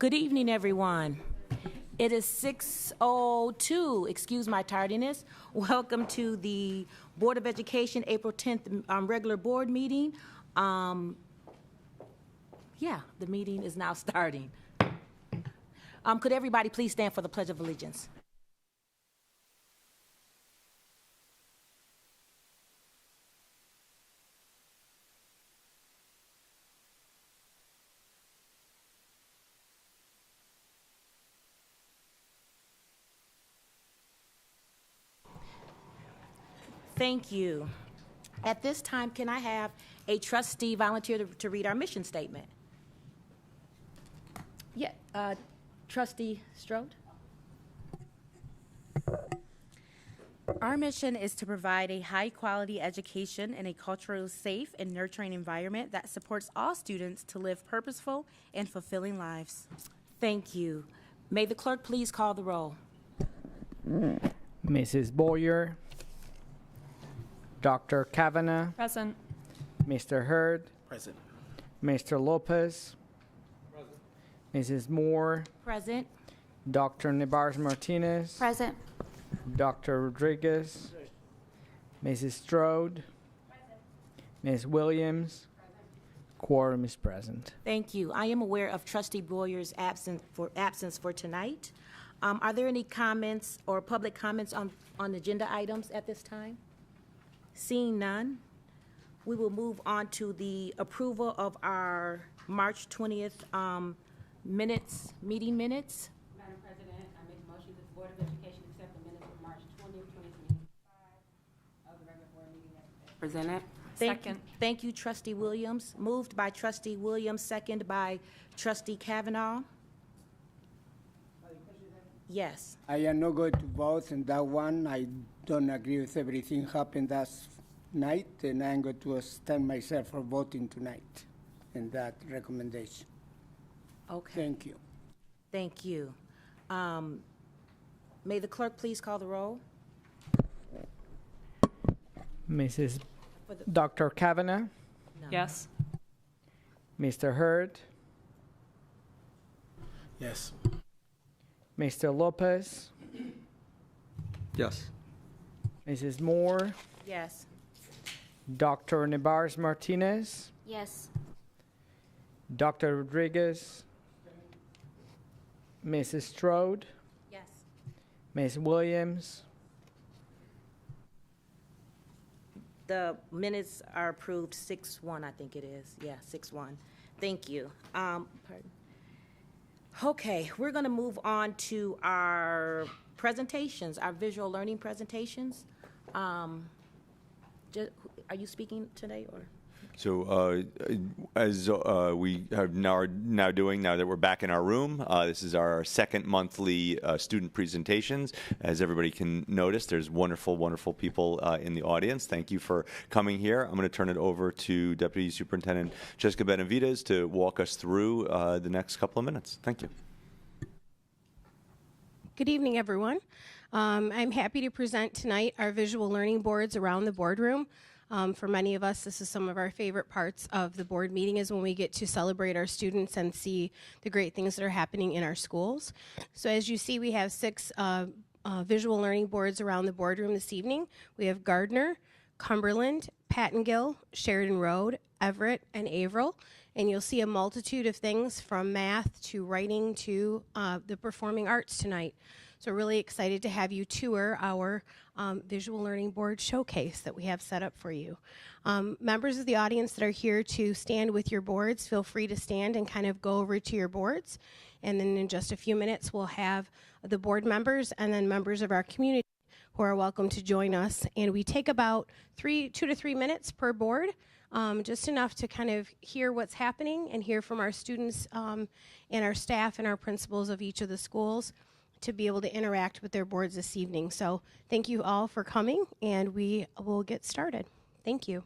Good evening, everyone. It is 6:02. Excuse my tardiness. Welcome to the Board of Education April 10th regular board meeting. The meeting is now starting. Could everybody please stand for the Pledge of Allegiance? Thank you. At this time, can I have a trustee volunteer to read our mission statement? Yeah, Trustee Strode. Our mission is to provide a high-quality education in a culturally safe and nurturing environment that supports all students to live purposeful and fulfilling lives. Thank you. May the clerk please call the roll. Mrs. Boyer, Dr. Kavanaugh, Present. Mr. Hurd, Present. Mr. Lopez, Mrs. Moore, Present. Dr. Nebarz Martinez, Present. Dr. Rodriguez, Mrs. Strode, Ms. Williams, quorum is present. Thank you. I am aware of Trustee Boyer's absence for tonight. Are there any comments or public comments on agenda items at this time? Seeing none, we will move on to the approval of our March 20th meeting minutes. Madam President, I make a motion that the Board of Education accept the minutes of March 20th, 2025 of the regular board meeting as presented. Second. Thank you, Trustee Williams. Moved by Trustee Williams, second by Trustee Kavanaugh. Yes. I am not going to vote in that one. I don't agree with everything happened last night, and I'm going to abstain myself for voting tonight in that recommendation. Okay. Thank you. Thank you. May the clerk please call the roll? Dr. Kavanaugh, No. Yes. Mr. Hurd, Yes. Mr. Lopez, Yes. Mrs. Moore, Yes. Dr. Nebarz Martinez, Yes. Dr. Rodriguez, Mrs. Strode, Yes. Ms. Williams, The minutes are approved 6-1, I think it is. Yeah, 6-1. Thank you. Pardon. Okay, we're going to move on to our presentations, our visual learning presentations. Are you speaking today, or? So as we are now doing, now that we're back in our room, this is our second monthly student presentations. As everybody can notice, there's wonderful, wonderful people in the audience. Thank you for coming here. I'm going to turn it over to Deputy Superintendent Jessica Benavides to walk us through the next couple of minutes. Thank you. Good evening, everyone. I'm happy to present tonight our visual learning boards around the boardroom. For many of us, this is some of our favorite parts of the board meeting, is when we get to celebrate our students and see the great things that are happening in our schools. So as you see, we have 6 visual learning boards around the boardroom this evening. We have Gardner, Cumberland, Pattengill, Sheridan Road, Everett, and Averill. And you'll see a multitude of things from math to writing to the performing arts tonight. So really excited to have you tour our visual learning board showcase that we have set up for you. Members of the audience that are here to stand with your boards, feel free to stand and kind of go over to your boards. And then in just a few minutes, we'll have the board members and then members of our community who are welcome to join us. And we take about 2 to 3 minutes per board, just enough to kind of hear what's happening and hear from our students and our staff and our principals of each of the schools to be able to interact with their boards this evening. So thank you all for coming, and we will get started. Thank you.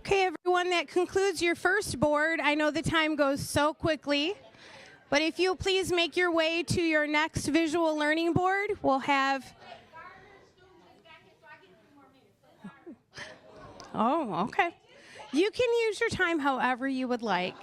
Okay, everyone, that concludes your first board. I know the time goes so quickly, but if you'll please make your way to your next visual learning board, we'll have... Oh, okay. You can use your time however you would like.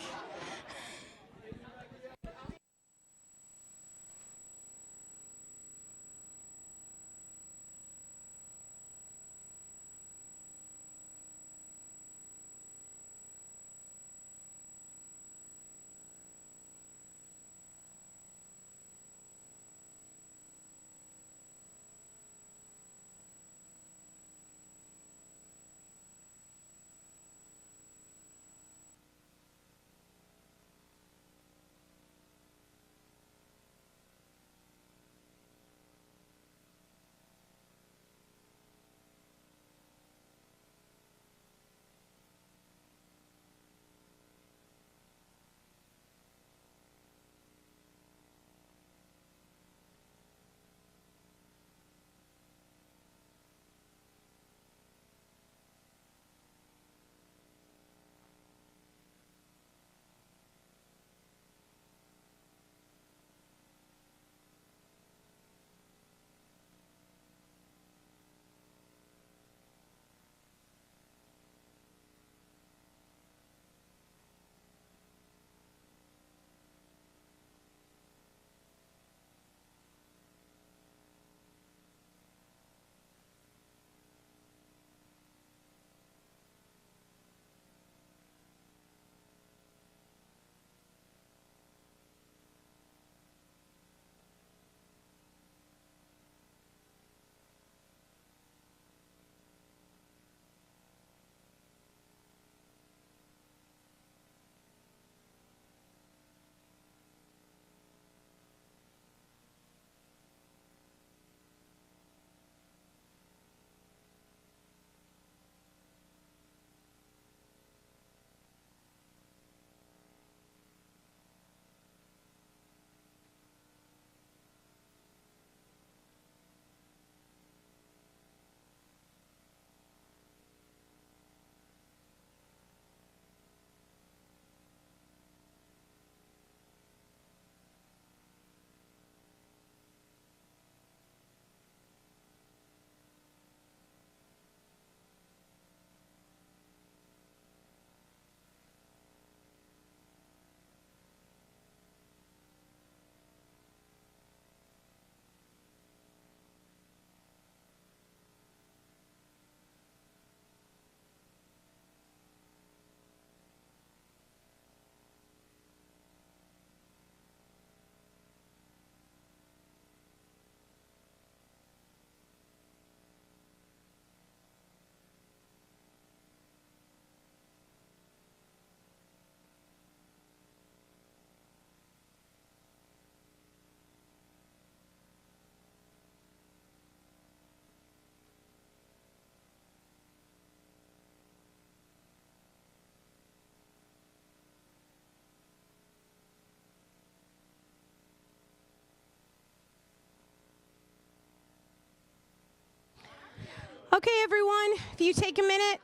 Okay, everyone, if you take a minute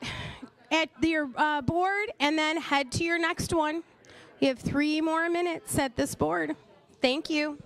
at your board and then head to your next one. You have 3 more minutes at this board. Thank you.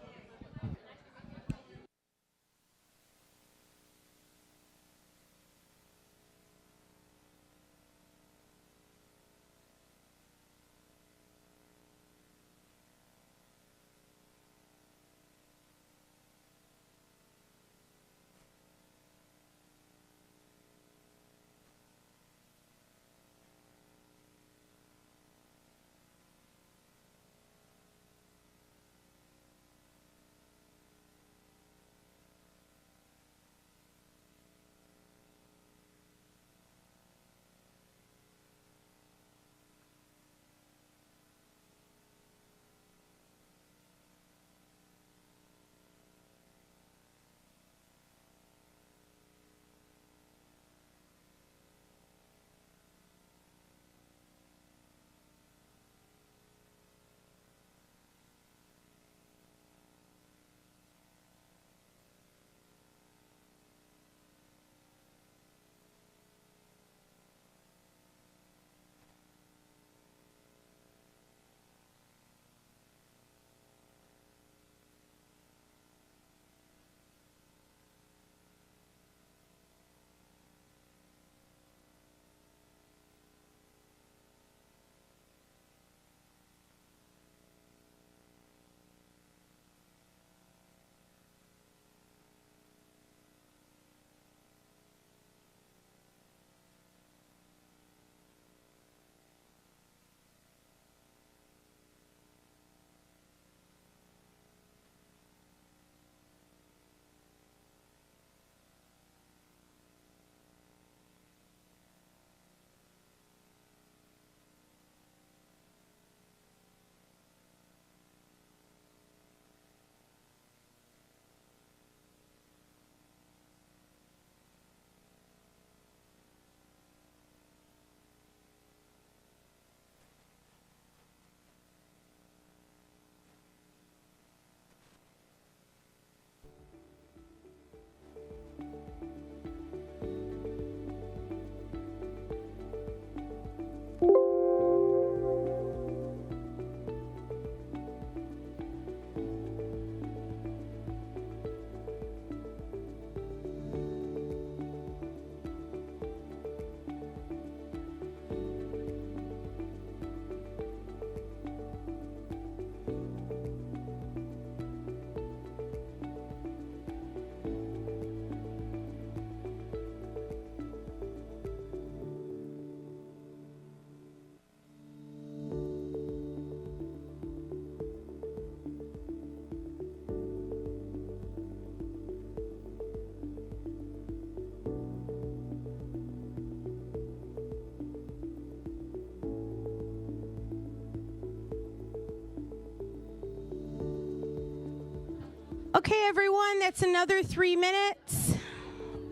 Okay, everyone, that's another 3 minutes.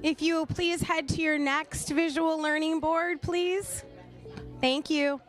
If you will please head to your next visual learning board, please. Thank you.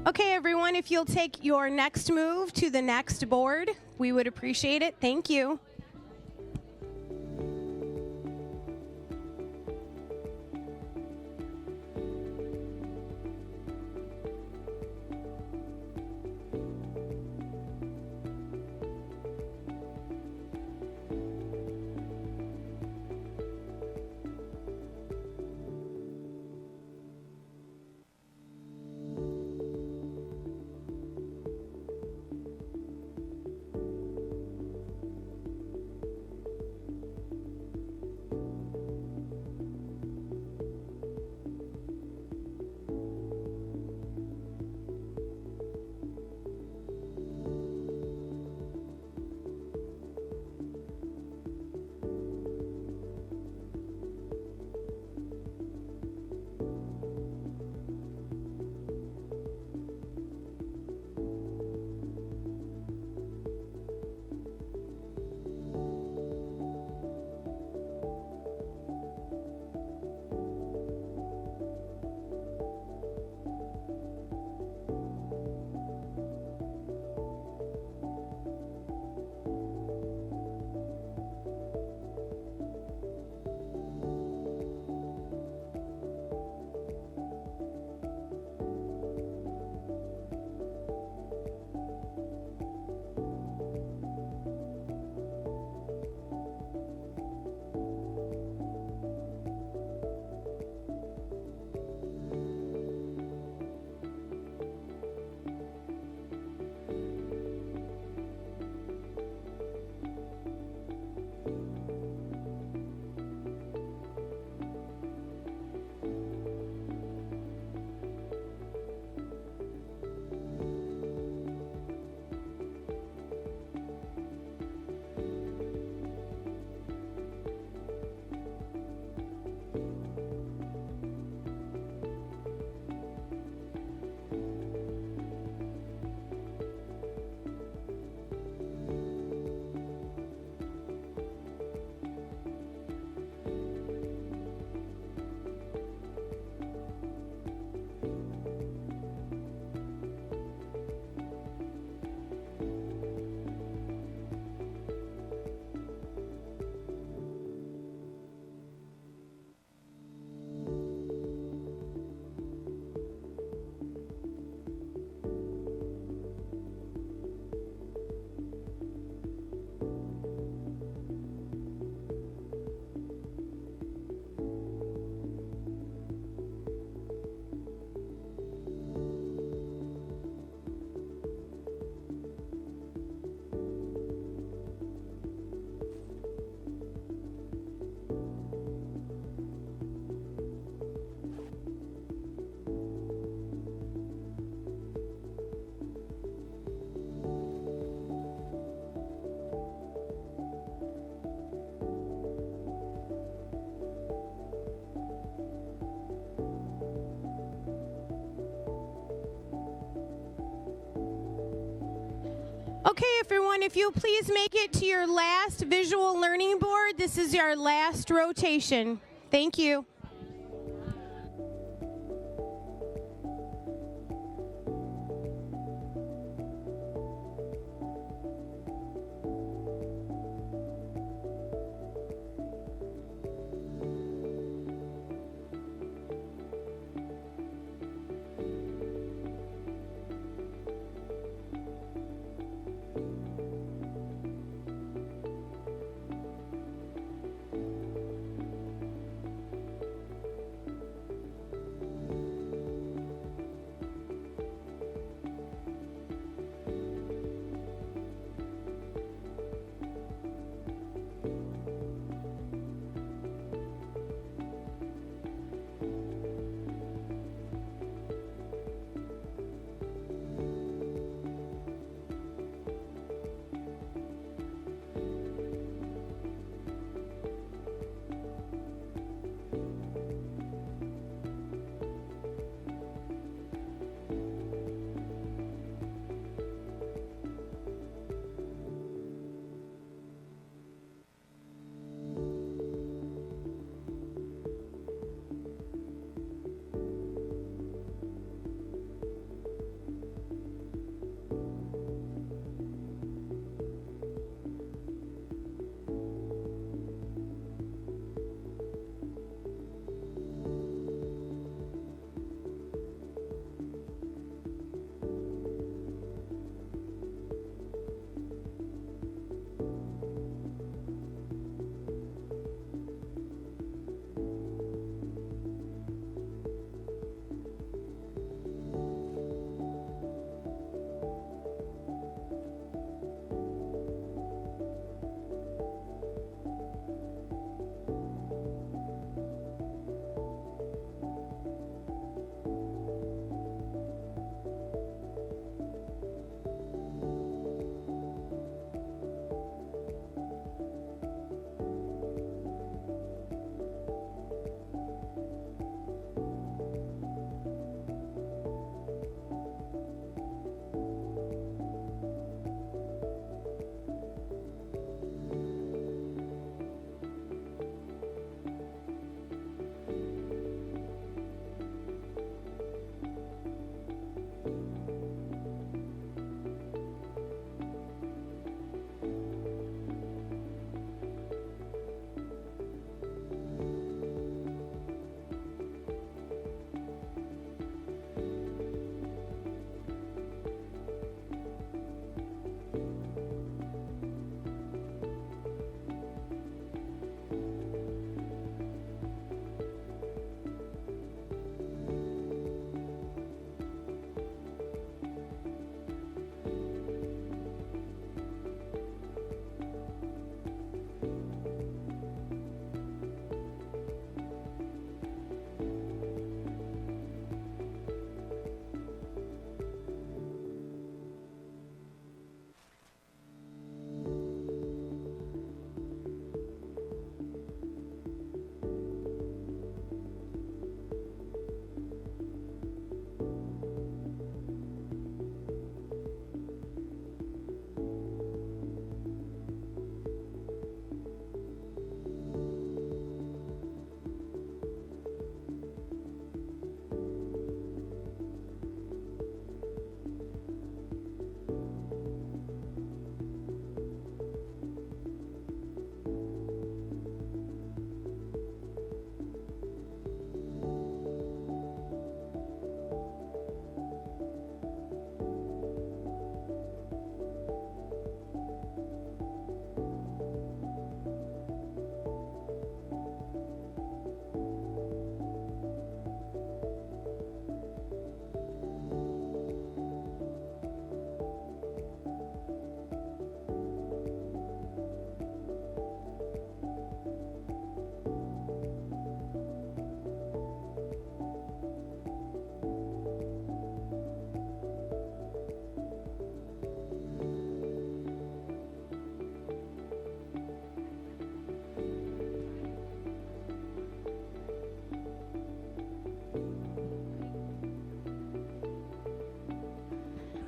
Okay, everyone, if you'll take your next move to the next board, we would appreciate it. Thank you. Okay, everyone, if you'll please make it to your last visual learning board. This is our last rotation. Thank you.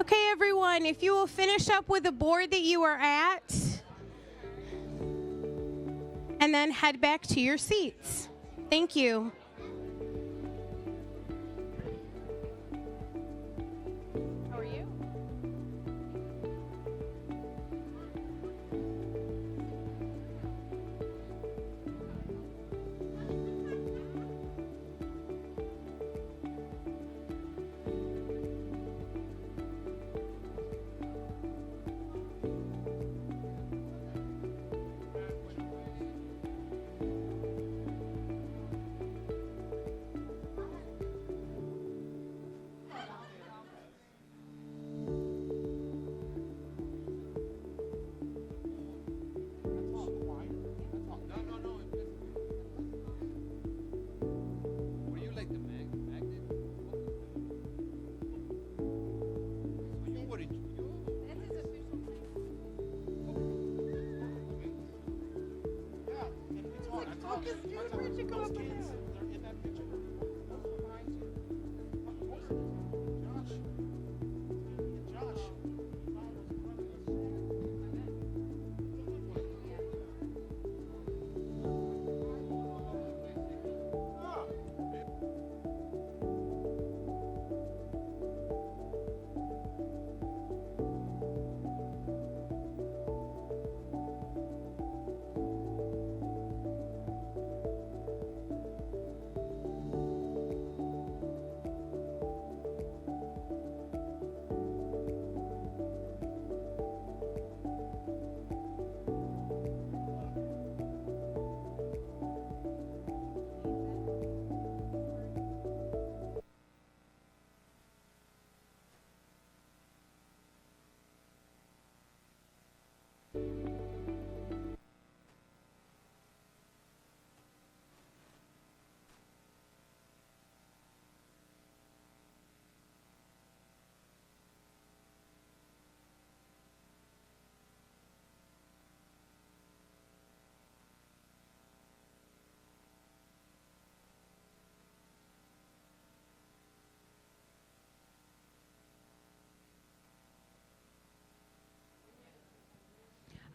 Okay, everyone, if you will finish up with the board that you are at, and then head back to your seats. Thank you. How are you?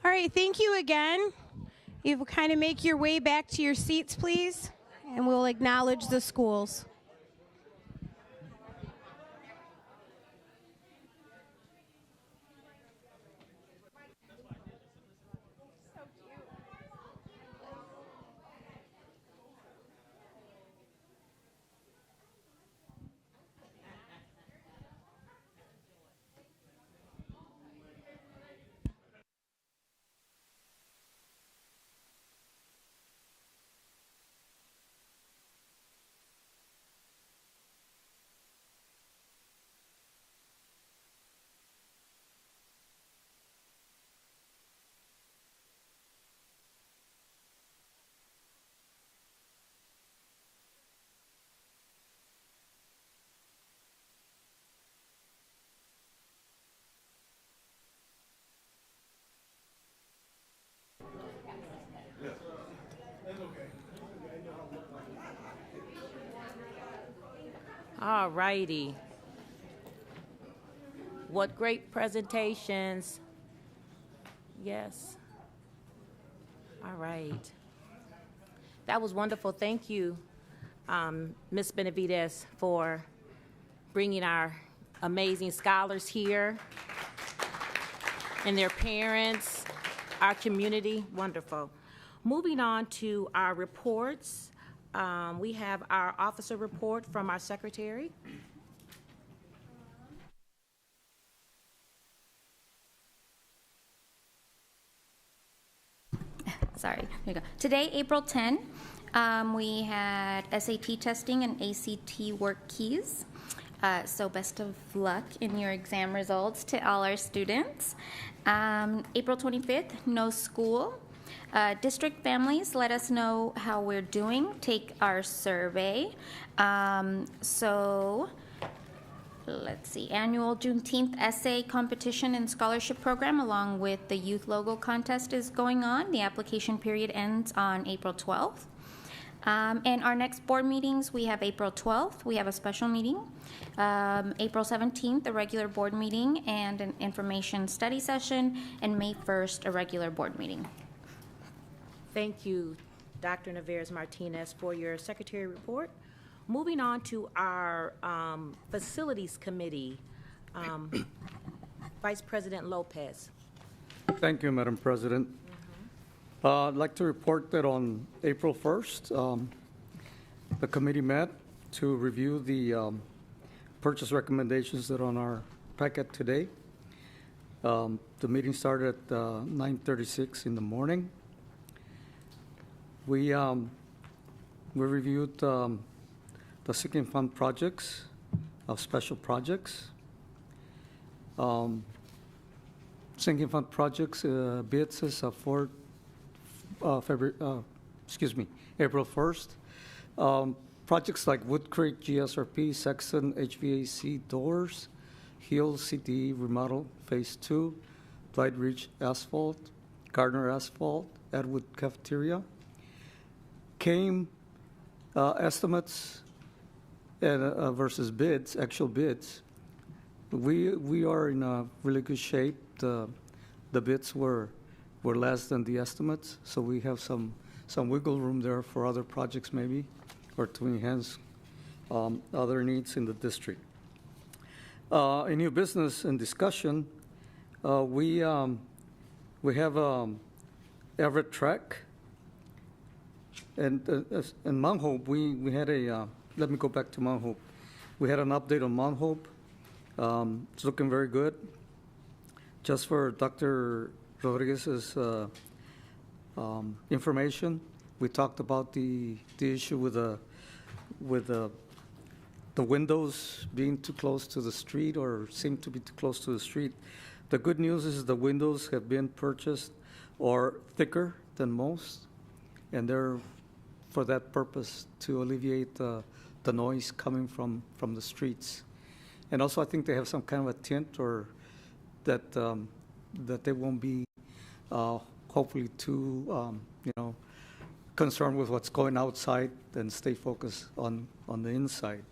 All right, thank you again. You will kind of make your way back to your seats, please, and we'll acknowledge the schools. All righty. What great presentations. Yes. All right. That was wonderful. Thank you, Ms. Benavides, for bringing our amazing scholars here and their parents, our community. Wonderful. Moving on to our reports. We have our officer report from our secretary. Sorry, here we go. Today, April 10, we had SAT testing and ACT work keys. So best of luck in your exam results to all our students. April 25th, no school. District families, let us know how we're doing. Take our survey. Let's see, annual Juneteenth essay competition and scholarship program along with the youth logo contest is going on. The application period ends on April 12th. And our next board meetings, we have April 12th, we have a special meeting. April 17th, a regular board meeting and an information study session, and May 1st, a regular board meeting. Thank you, Dr. Navarez Martinez, for your secretary report. Moving on to our Facilities Committee, Vice President Lopez. Thank you, Madam President. I'd like to report that on April 1st, the committee met to review the purchase recommendations that are on our packet today. The meeting started at 9:36 in the morning. We reviewed the sinking fund projects of special projects. Sinking fund projects bids is for April 1st. Projects like Wood Creek GSRP, Sexton HVAC doors, Hill CTE remodel Phase 2, Dwight Ridge asphalt, Gardner asphalt, Atwood cafeteria. Came estimates and versus bids, actual bids. We are in a really good shape. The bids were less than the estimates, so we have some wiggle room there for other projects maybe, or to enhance other needs in the district. In new business and discussion, we have Everett Track, and Mount Hope. We had a. Let me go back to Mount Hope. We had an update on Mount Hope. It's looking very good. Just for Dr. Rodriguez's information, we talked about the issue with the windows being too close to the street or seem to be too close to the street. The good news is the windows have been purchased or thicker than most, and they're for that purpose to alleviate the noise coming from the streets. And also, I think they have some kind of a tint or that they won't be hopefully too concerned with what's going outside and stay focused on the inside.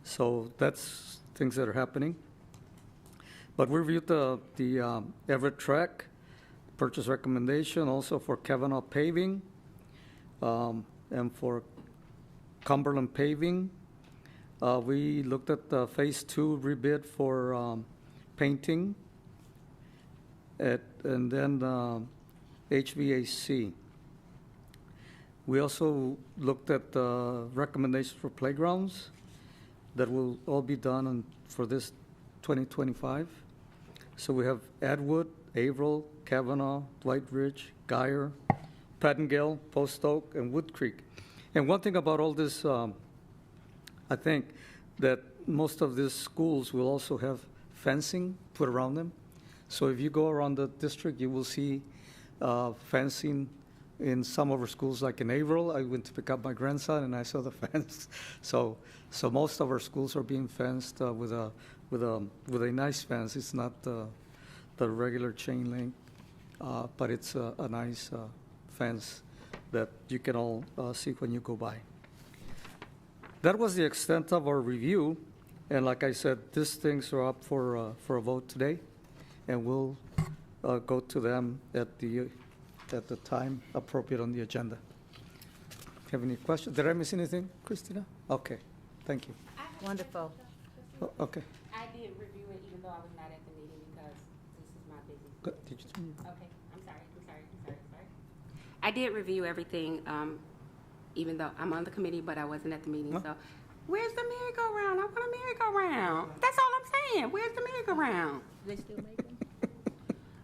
So that's things that are happening. But we reviewed the Everett Track purchase recommendation, also for Kavanaugh Paving and for Cumberland Paving. We looked at the Phase 2 rebid for painting and then HVAC. We also looked at the recommendations for playgrounds that will all be done for this 2025. So we have Atwood, Averill, Kavanaugh, Dwight Ridge, Geyer, Pattengale, Post Oak, and Wood Creek. And one thing about all this, I think that most of these schools will also have fencing put around them. So if you go around the district, you will see fencing in some of our schools, like in Averill. I went to pick up my grandson, and I saw the fence. So most of our schools are being fenced with a nice fence. It's not the regular chain link, but it's a nice fence that you can all see when you go by. That was the extent of our review, and like I said, these things are up for a vote today, and we'll go to them at the time appropriate on the agenda. Have any questions? Did I miss anything, Christina? Okay, thank you. Wonderful. Okay. I did review it even though I was not at the meeting because this is my business. Good. Did you? Okay, I'm sorry. I did review everything, even though I'm on the committee, but I wasn't at the meeting, so. Where's the merry-go-round? I want a merry-go-round. That's all I'm saying. Where's the merry-go-round? They still make them?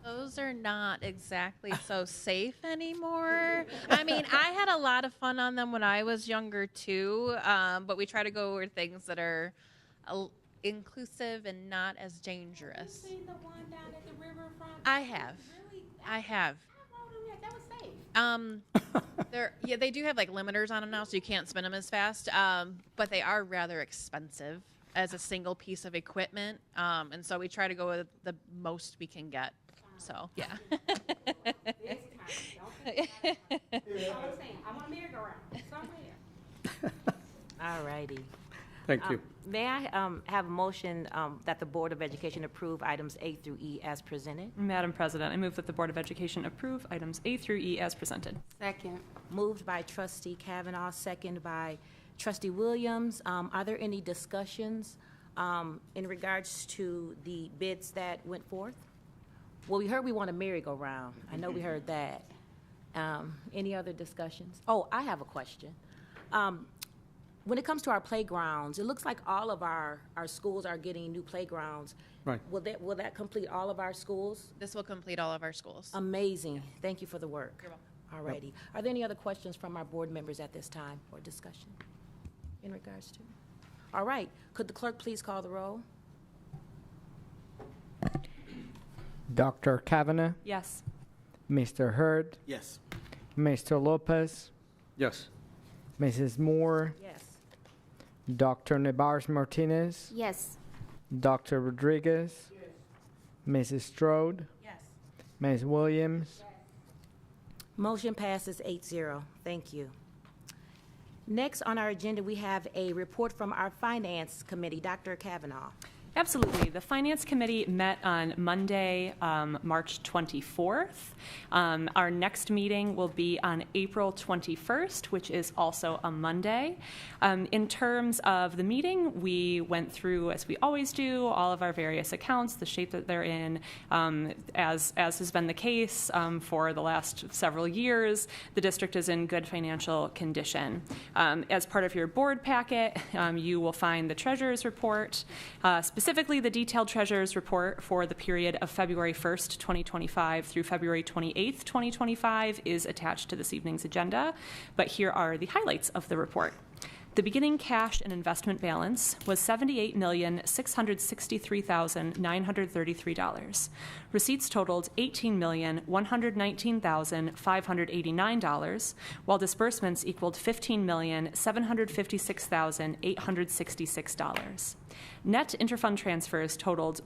Those are not exactly so safe anymore. I mean, I had a lot of fun on them when I was younger too, but we try to go over things that are inclusive and not as dangerous. You seen the one down at the riverfront? I have. Really? I have. I rode on that. That was safe. They do have like limiters on them now, so you can't spin them as fast. But they are rather expensive as a single piece of equipment, and so we try to go with the most we can get. So yeah. This time, don't think about it. That's all I'm saying. I want a merry-go-round somewhere. All righty. Thank you. May I have a motion that the Board of Education approve items A through E as presented? Madam President, I move that the Board of Education approve items A through E as presented. Second. Moved by trustee Kavanaugh, second by trustee Williams. Are there any discussions in regards to the bids that went forth? Well, we heard we want a merry-go-round. I know we heard that. Any other discussions? Oh, I have a question. When it comes to our playgrounds, it looks like all of our schools are getting new playgrounds. Right. Will that complete all of our schools? This will complete all of our schools. Amazing. Thank you for the work. You're welcome. All righty. Are there any other questions from our board members at this time or discussion in regards to? All right. Could the clerk please call the roll? Dr. Kavanaugh, Yes. Mr. Hurd, Yes. Mr. Lopez, Yes. Mrs. Moore, Yes. Dr. Nevares Martinez, Yes. Dr. Rodriguez, Mrs. Strode, Yes. Ms. Williams, Motion passes 8-0. Thank you. Next on our agenda, we have a report from our Finance Committee. Dr. Kavanaugh. Absolutely. The Finance Committee met on Monday, March 24th. Our next meeting will be on April 21st, which is also a Monday. In terms of the meeting, we went through, as we always do, all of our various accounts, the shape that they're in. As has been the case for the last several years, the district is in good financial condition. As part of your board packet, you will find the treasurer's report, specifically the detailed treasurer's report for the period of February 1st, 2025 through February 28th, 2025 is attached to this evening's agenda, but here are the highlights of the report. The beginning cash and investment balance was $78,663,933. Receipts totaled $18,119,589, while disbursements equaled $15,756,866. Net interfund transfers totaled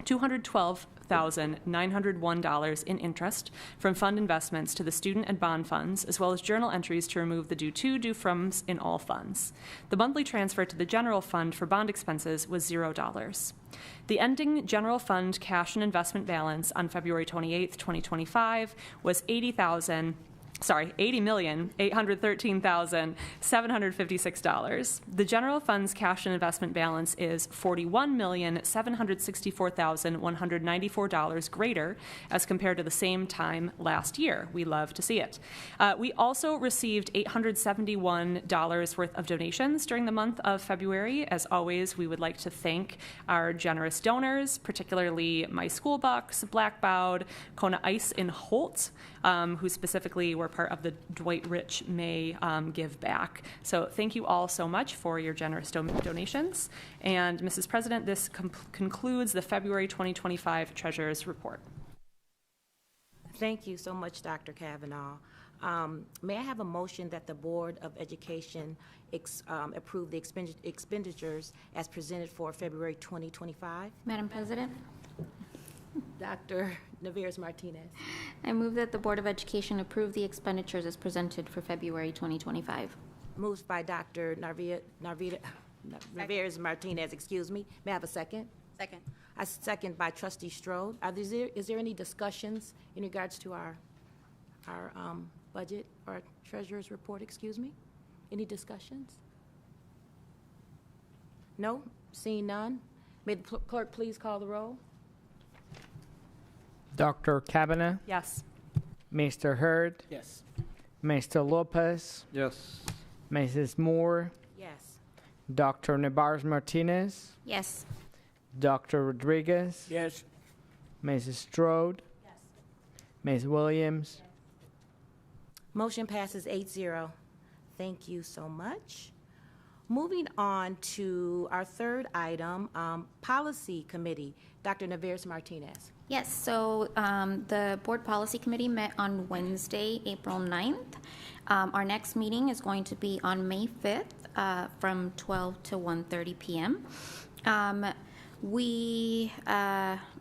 $212,901 in interest from fund investments to the student and bond funds, as well as journal entries to remove the due to, due froms in all funds. The monthly transfer to the general fund for bond expenses was $0. The ending general fund cash and investment balance on February 28th, 2025 was $80,813,756. The general fund's cash and investment balance is $41,764,194 greater as compared to the same time last year. We love to see it. We also received $871 worth of donations during the month of February. As always, we would like to thank our generous donors, particularly My School Bucks, Blackbaud, Kona Ice in Holt, who specifically were part of the Dwight Rich May Give Back. So thank you all so much for your generous donations. And Mrs. President, this concludes the February 2025 Treasurer's Report. Thank you so much, Dr. Kavanaugh. May I have a motion that the Board of Education approve the expenditures as presented for February 2025? Madam President, Dr. Nevares Martinez. I move that the Board of Education approve the expenditures as presented for February 2025. Moved by Dr. Nevares Martinez, excuse me. May I have a second? Second. A second by Trustee Strode. Is there any discussions in regards to our budget or treasurer's report, excuse me? Any discussions? No? Seeing none? May the clerk please call the roll? Dr. Kavanaugh, Yes. Mr. Hurd, Yes. Mr. Lopez, Yes. Mrs. Moore, Yes. Dr. Nevares Martinez, Yes. Dr. Rodriguez, Yes. Mrs. Strode, Ms. Williams, Motion passes 8-0. Thank you so much. Moving on to our third item, Policy Committee. Dr. Nevares Martinez. Yes, so the Board Policy Committee met on Wednesday, April 9th. Our next meeting is going to be on May 5th from 12 to 1:30 p.m.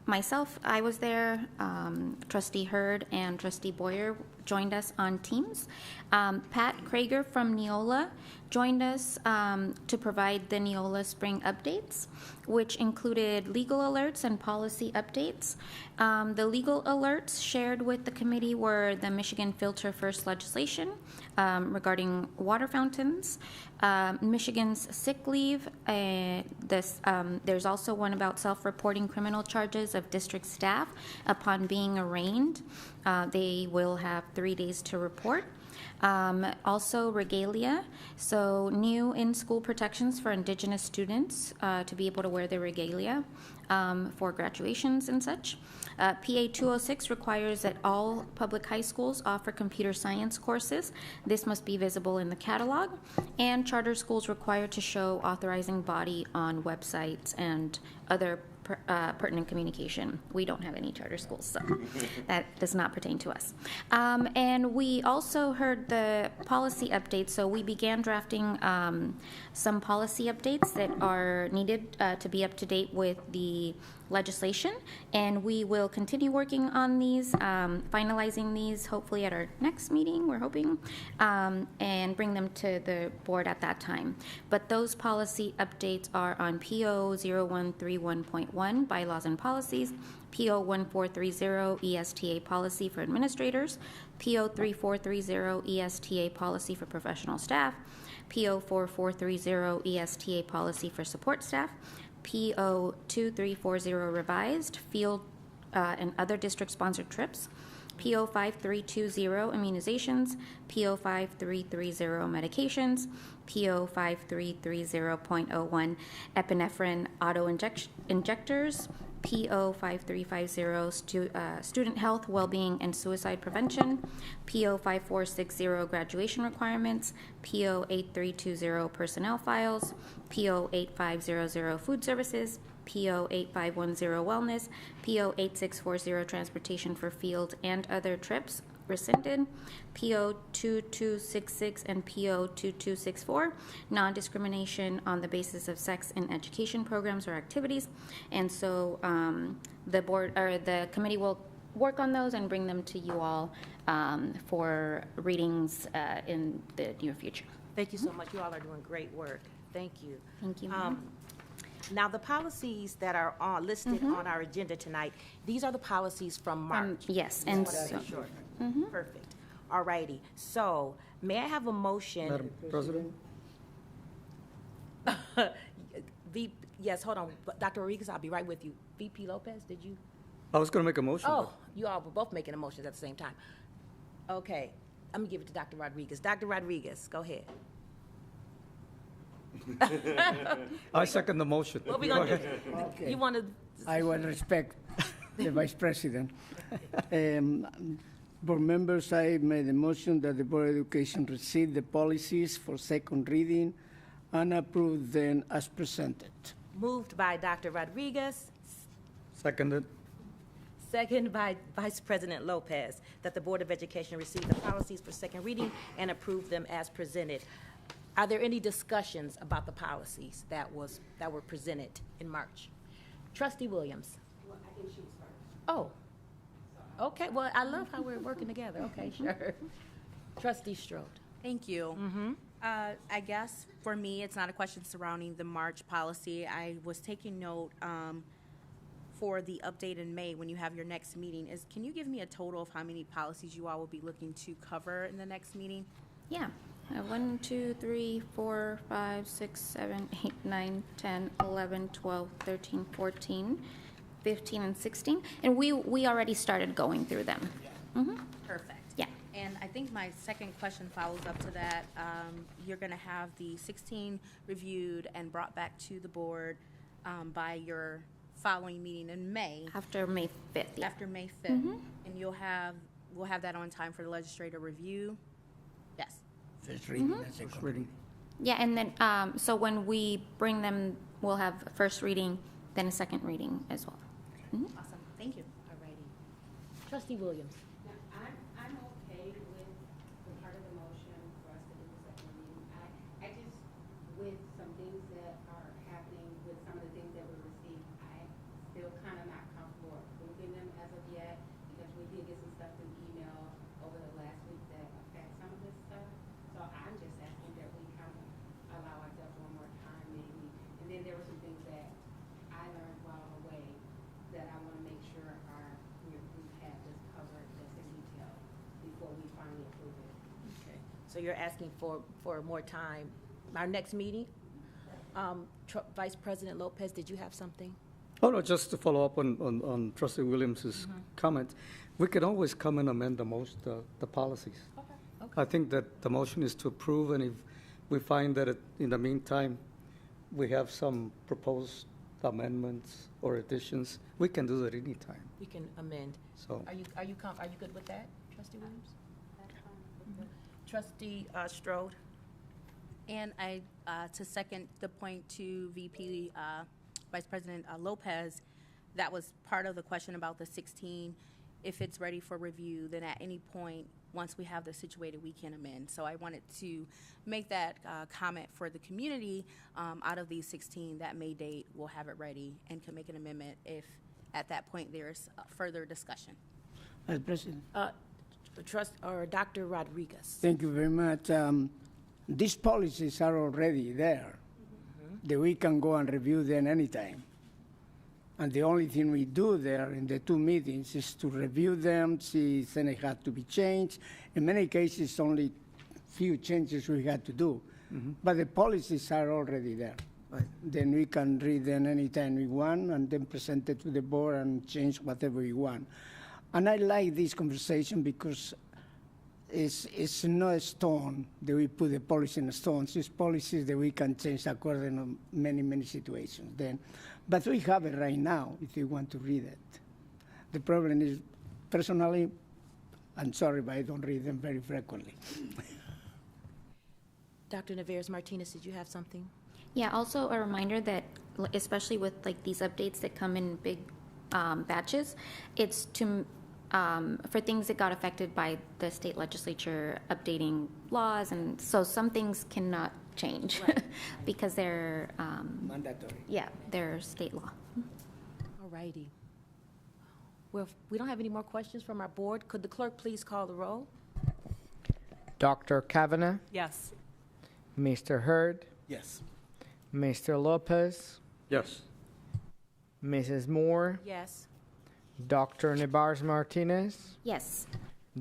Myself, I was there, Trustee Hurd and Trustee Boyer, joined us on Teams. Pat Krager from Neola joined us to provide the Neola spring updates, which included legal alerts and policy updates. The legal alerts shared with the committee were the Michigan Filter First legislation regarding water fountains, Michigan's sick leave. There's also one about self-reporting criminal charges of district staff upon being arraigned. They will have 3 days to report. Also regalia, so new in-school protections for Indigenous students to be able to wear their regalia for graduations and such. PA 206 requires that all public high schools offer computer science courses. This must be visible in the catalog. And charter schools require to show authorizing body on websites and other pertinent communication. We don't have any charter schools, so that does not pertain to us. And we also heard the policy updates, so we began drafting some policy updates that are needed to be up to date with the legislation, and we will continue working on these, finalizing these hopefully at our next meeting, we're hoping, and bring them to the board at that time. But those policy updates are on PO 0131.1, bylaws and policies, PO 1430, ESTA policy for administrators, PO 3430, ESTA policy for professional staff, PO 4430, ESTA policy for support staff, PO 2340 revised, field and other district-sponsored trips, PO 5320 immunizations, PO 5330 medications, PO 5330.01 epinephrine auto-injectors, PO 5350 student health, well-being, and suicide prevention, PO 5460 graduation requirements, PO 8320 personnel files, PO 8500 food services, PO 8510 wellness, PO 8640 transportation for field and other trips rescinded, PO 2266 and PO 2264 non-discrimination on the basis of sex in education programs or activities. And so the board or the committee will work on those and bring them to you all for readings in the near future. Thank you so much. You all are doing great work. Thank you. Thank you, ma'am. Now, the policies that are listed on our agenda tonight, these are the policies from March. Yes, and Just so, wanna make sure. Perfect. All righty. So, may I have a motion? Madam President? Yes, hold on. Dr. Rodriguez, I'll be right with you. VP Lopez, did you? I was going to make a motion. Oh, you all were both making emotions at the same time. Okay, let me give it to Dr. Rodriguez. Dr. Rodriguez, go ahead. I second the motion. What we gonna do? Okay. You want to? I will respect the Vice President. Board members, I made a motion that the Board of Education receive the policies for second reading and approve them as presented. Moved by Dr. Rodriguez, Seconded. second by Vice President Lopez, that the Board of Education receive the policies for second reading and approve them as presented. Are there any discussions about the policies that were presented in March? Trustee Williams? Well, I think she was first. Oh, okay. Well, I love how we're working together. Okay, sure. Trustee Strode? Thank you. I guess for me, it's not a question surrounding the March policy. I was taking note for the update in May when you have your next meeting. Can you give me a total of how many policies you all will be looking to cover in the next meeting? Yeah. 1, 2, 3, 4, 5, 6, 7, 8, 9, 10, 11, 12, 13, 14, 15, and 16. And we already started going through them. Perfect. Yeah. And I think my second question follows up to that. You're going to have the 16 reviewed and brought back to the board by your following meeting in May. After May 5th, yeah. After May 5th. And we'll have that on time for the legislative review. Yes. First reading and second reading. Yeah, and then, so when we bring them, we'll have a first reading, then a second reading as well. Awesome. Thank you. All righty. Trustee Williams? Now, I'm okay with the part of the motion for us to do the second reading. I just, with some things that are happening, with some of the things that we received, I still kind of not comfortable approving them as of yet, because we did get some stuff through email over the last So you're asking for more time. Our next meeting, Vice President Lopez, did you have something? Oh, no, just to follow up on Trustee Williams's comment, we can always come and amend the policies. Okay. I think that the motion is to approve, and if we find that in the meantime, we have some proposed amendments or additions, we can do that anytime. We can amend. So, Are you good with that, Trustee Williams? Trustee Strode? And to second the point to VP Vice President Lopez, that was part of the question about the 16. If it's ready for review, then at any point, once we have this situated, we can amend. So I wanted to make that comment for the community. Out of these 16, that May date, we'll have it ready and can make an amendment if at that point there's further discussion. Madam President. Dr. Rodriguez? Thank you very much. These policies are already there. That we can go and review them anytime. And the only thing we do there in the two meetings is to review them, see if any had to be changed. In many cases, only few changes we had to do. But the policies are already there. Right. Then we can read them anytime we want and then present it to the board and change whatever we want. And I like this conversation because it's not a stone that we put the policy in a stone. It's policies that we can change according to many situations. Then, but we have it right now if you want to read it. The problem is, personally, I'm sorry, but I don't read them very frequently. Dr. Navarez-Martinez, did you have something? Yeah, also a reminder that, especially with like these updates that come in big batches, it's to for things that got affected by the state legislature updating laws, and so some things cannot change because they're mandatory. Yeah, they're state law. All righty. Well, if we don't have any more questions from our board. Could the clerk please call the roll? Dr. Kavanagh, Yes. Mr. Hurd, Yes. Mr. Lopez, yes. Mrs. Moore, Yes. Dr. Navarez-Martinez, Yes.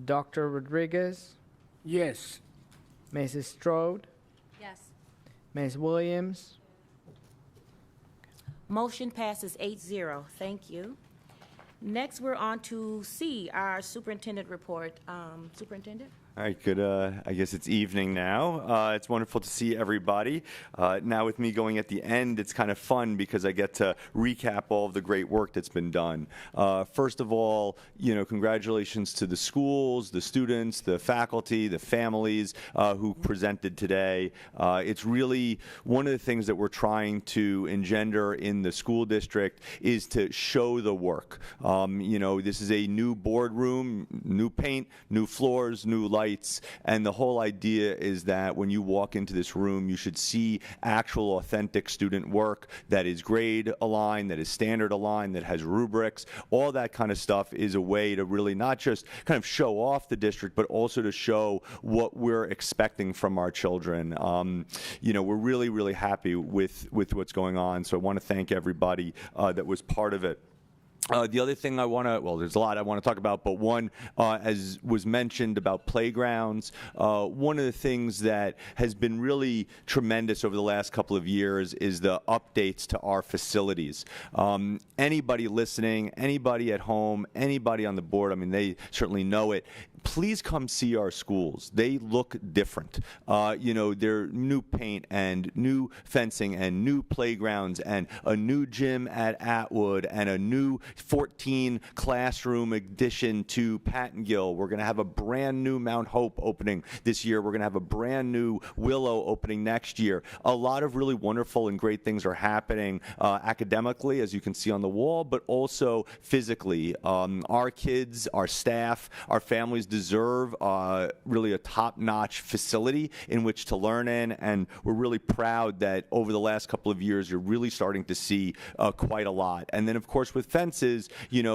Dr. Rodriguez, Yes. Mrs. Strode, Yes. Ms. Williams. Motion passes 8-0. Thank you. Next, we're on to C, our superintendent report. Superintendent? All right, good. I guess it's evening now. It's wonderful to see everybody. Now with me going at the end, it's kind of fun because I get to recap all of the great work that's been done. First of all, congratulations to the schools, the students, the faculty, the families who presented today. It's really one of the things that we're trying to engender in the school district is to show the work. This is a new boardroom, new paint, new floors, new lights. And the whole idea is that when you walk into this room, you should see actual authentic student work that is grade aligned, that is standard aligned, that has rubrics. All that kind of stuff is a way to really not just kind of show off the district, but also to show what we're expecting from our children. We're really, really happy with what's going on. So I want to thank everybody that was part of it. The other thing there's a lot I want to talk about, but one, as was mentioned about playgrounds, one of the things that has been really tremendous over the last couple of years is the updates to our facilities. Anybody listening, anybody at home, anybody on the board, they certainly know it. Please come see our schools. They look different. They're new paint and new fencing and new playgrounds and a new gym at Atwood and a new 14 classroom addition to Pattengill. We're going to have a brand new Mount Hope opening this year. We're going to have a brand new Willow opening next year. A lot of really wonderful and great things are happening academically, as you can see on the wall, but also physically. Our kids, our staff, our families deserve really a top-notch facility in which to learn in, and we're really proud that over the last couple of years, you're really starting to see quite a lot. And then, of course, with fences,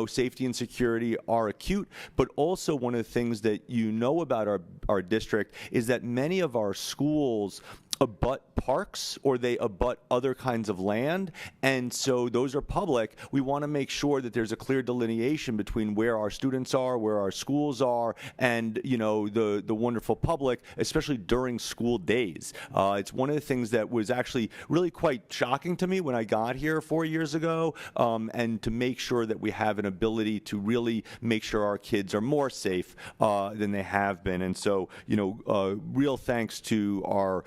safety and security are acute, but also one of the things that about our district is that many of our schools abut parks or they abut other kinds of land, and so those are public. We want to make sure that there's a clear delineation between where our students are, where our schools are, and the wonderful public, especially during school days. It's one of the things that was actually really quite shocking to me when I got here 4 years ago, and to make sure that we have an ability to really make sure our kids are more safe than they have been. And so, real thanks to our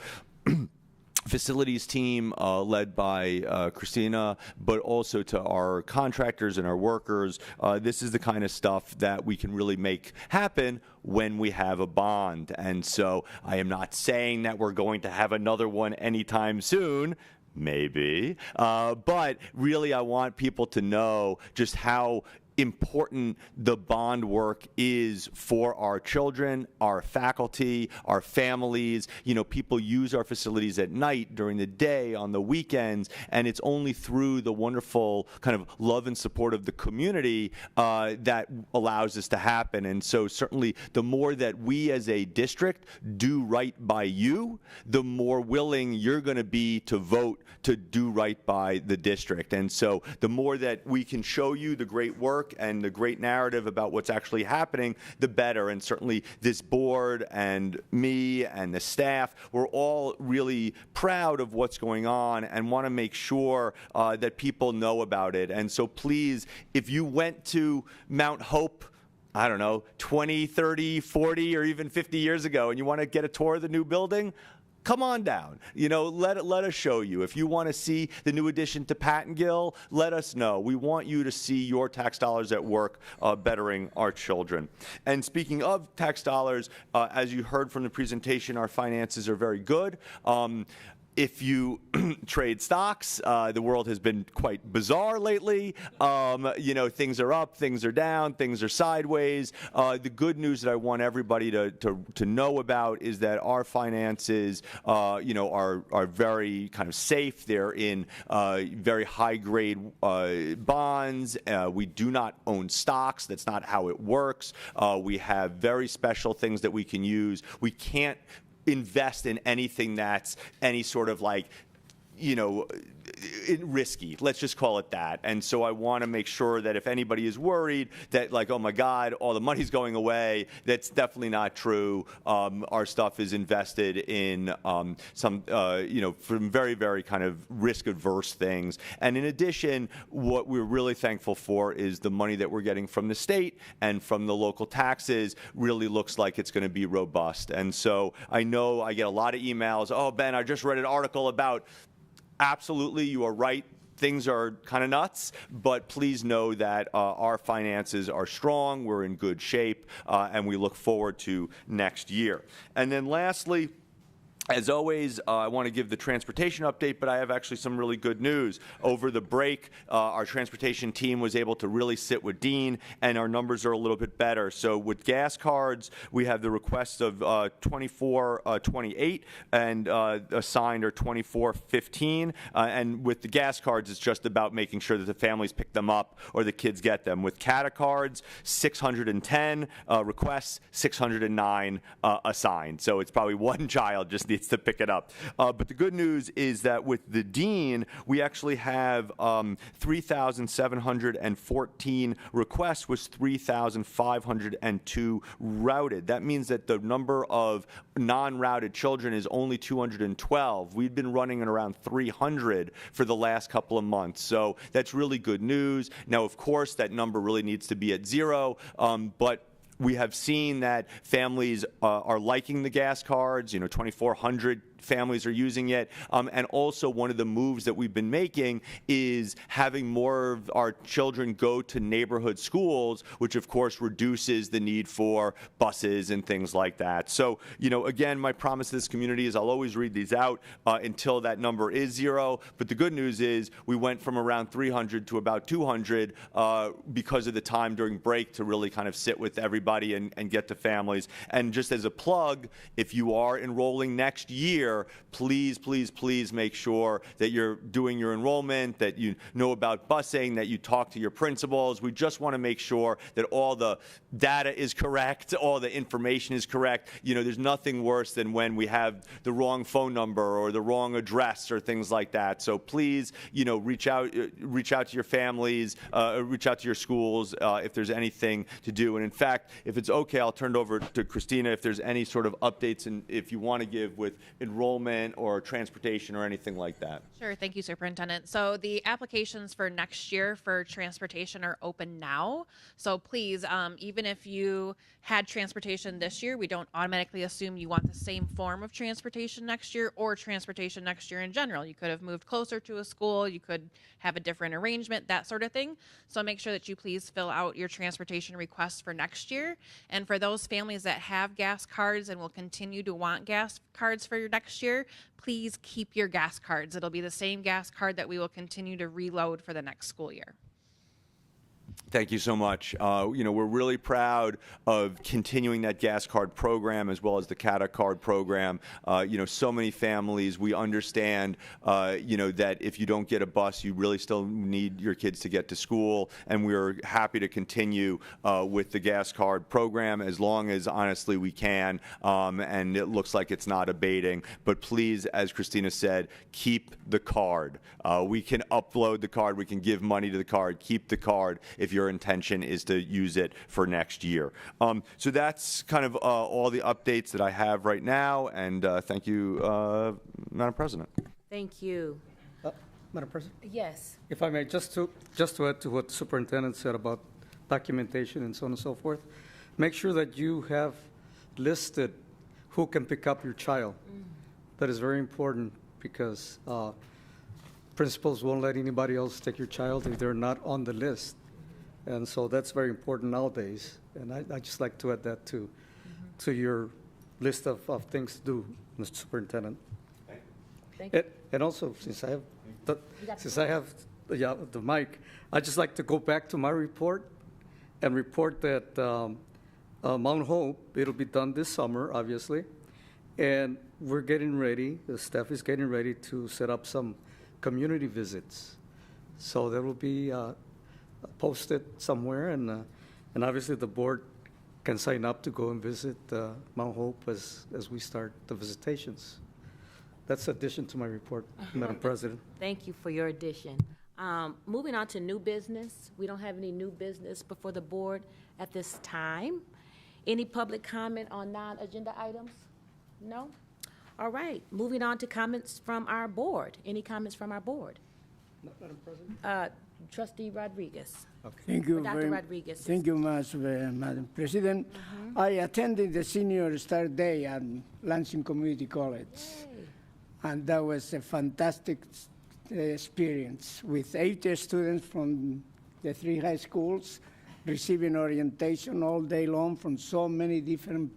facilities team led by Christina, but also to our contractors and our workers. This is the kind of stuff that we can really make happen when we have a bond. And so I am not saying that we're going to have another one anytime soon. Maybe. But really, I want people to know just how important the bond work is for our children, our faculty, our families. People use our facilities at night, during the day, on the weekends, and it's only through the wonderful kind of love and support of the community that allows this to happen. And so certainly the more that we as a district do right by you, the more willing you're going to be to vote to do right by the district. And so the more that we can show you the great work and the great narrative about what's actually happening, the better. And certainly this board and me and the staff, we're all really proud of what's going on and want to make sure that people know about it. And so please, if you went to Mount Hope, I don't know, 20, 30, 40, or even 50 years ago, and you want to get a tour of the new building, come on down. Let us show you. If you want to see the new addition to Pattengill, let us know. We want you to see your tax dollars at work bettering our children. And speaking of tax dollars, as you heard from the presentation, our finances are very good. If you trade stocks, the world has been quite bizarre lately. Things are up, things are down, things are sideways. The good news that I want everybody to know about is that our finances, are very kind of safe. They're in very high grade bonds. We do not own stocks. That's not how it works. We have very special things that we can use. We can't invest in anything that's any sort of risky. Let's just call it that. And so I want to make sure that if anybody is worried that oh my God, all the money's going away, that's definitely not true. Our stuff is invested in some, from very, very kind of risk-averse things. And in addition, what we're really thankful for is the money that we're getting from the state and from the local taxes really looks like it's going to be robust. And so I know I get a lot of emails, oh, Ben, I just read an article about. Absolutely, you are right. Things are kind of nuts, but please know that our finances are strong, we're in good shape, and we look forward to next year. And then lastly, as always, I want to give the transportation update, but I have actually some really good news. Over the break, our transportation team was able to really sit with Dean, and our numbers are a little bit better. So with gas cards, we have the requests of 2428, and assigned are 2415. And with the gas cards, it's just about making sure that the families pick them up or the kids get them. With CATA cards, 610 requests, 609 assigned. So it's probably one child just needs to pick it up. But the good news is that with the Dean, we actually have 3,714 requests, was 3,502 routed. That means that the number of non-routed children is only 212. We've been running at around 300 for the last couple of months. So that's really good news. Now, of course, that number really needs to be at zero, but we have seen that families are liking the gas cards. 2,400 families are using it. And also one of the moves that we've been making is having more of our children go to neighborhood schools, which of course reduces the need for buses and things like that. So, again, my promise to this community is I'll always read these out until that number is zero. But the good news is we went from around 300 to about 200 because of the time during break to really kind of sit with everybody and get to families. And just as a plug, if you are enrolling next year, year, please, please, please make sure that you're doing your enrollment, that you know about busing, that you talk to your principals. We just want to make sure that all the data is correct, all the information is correct. You know, there's nothing worse than when we have the wrong phone number or the wrong address or things like that. So please, you know, reach out to your families, reach out to your schools if there's anything to do. And in fact, if it's okay, I'll turn it over to Christina if there's any sort of updates and if you want to give with enrollment or transportation or anything like that. Sure. Thank you, Superintendent. So the applications for next year for transportation are open now. So please, even if you had transportation this year, we don't automatically assume you want the same form of transportation next year or transportation next year in general. You could have moved closer to a school. You could have a different arrangement, that sort of thing. So make sure that you please fill out your transportation requests for next year. And for those families that have gas cards and will continue to want gas cards for your next year, please keep your gas cards. It'll be the same gas card that we will continue to reload for the next school year. Thank you so much. You know, we're really proud of continuing that gas card program as well as the CATA card program. You know, so many families, we understand, you know, that if you don't get a bus, you really still need your kids to get to school. And we're happy to continue with the gas card program as long as, honestly, we can. And it looks like it's not abating. But please, as Christina said, keep the card. We can upload the card. We can give money to the card. Keep the card if your intention is to use it for next year. So that's kind of all the updates that I have right now, and thank you, Madam President. Thank you. Madam President? Yes. If I may, just to add to what the superintendent said about documentation and so on and so forth, make sure that you have listed who can pick up your child. That is very important because principals won't let anybody else take your child if they're not on the list. And so that's very important nowadays. And I just like to add that to your list of things to do, Mr. Superintendent. Thank you. And also, since I have the mic, I'd just like to go back to my report and report that Mount Hope, it'll be done this summer, obviously. And we're getting ready, the staff is getting ready to set up some community visits. So there will be posted somewhere, and obviously the board can sign up to go and visit Mount Hope as we start the visitations. That's addition to my report, Madam President. Thank you for your addition. Moving on to new business. We don't have any new business before the board at this time. Any public comment on non-agenda items? No? All right. Moving on to comments from our board. Any comments from our board? No, Madam President? Trustee Rodriguez. Thank you Dr. very Rodriguez. Thank you much, Madam President. I attended the Senior Start Day at Lansing Community College, and that was a fantastic experience with 80 students from the 3 high schools receiving orientation all day long from so many different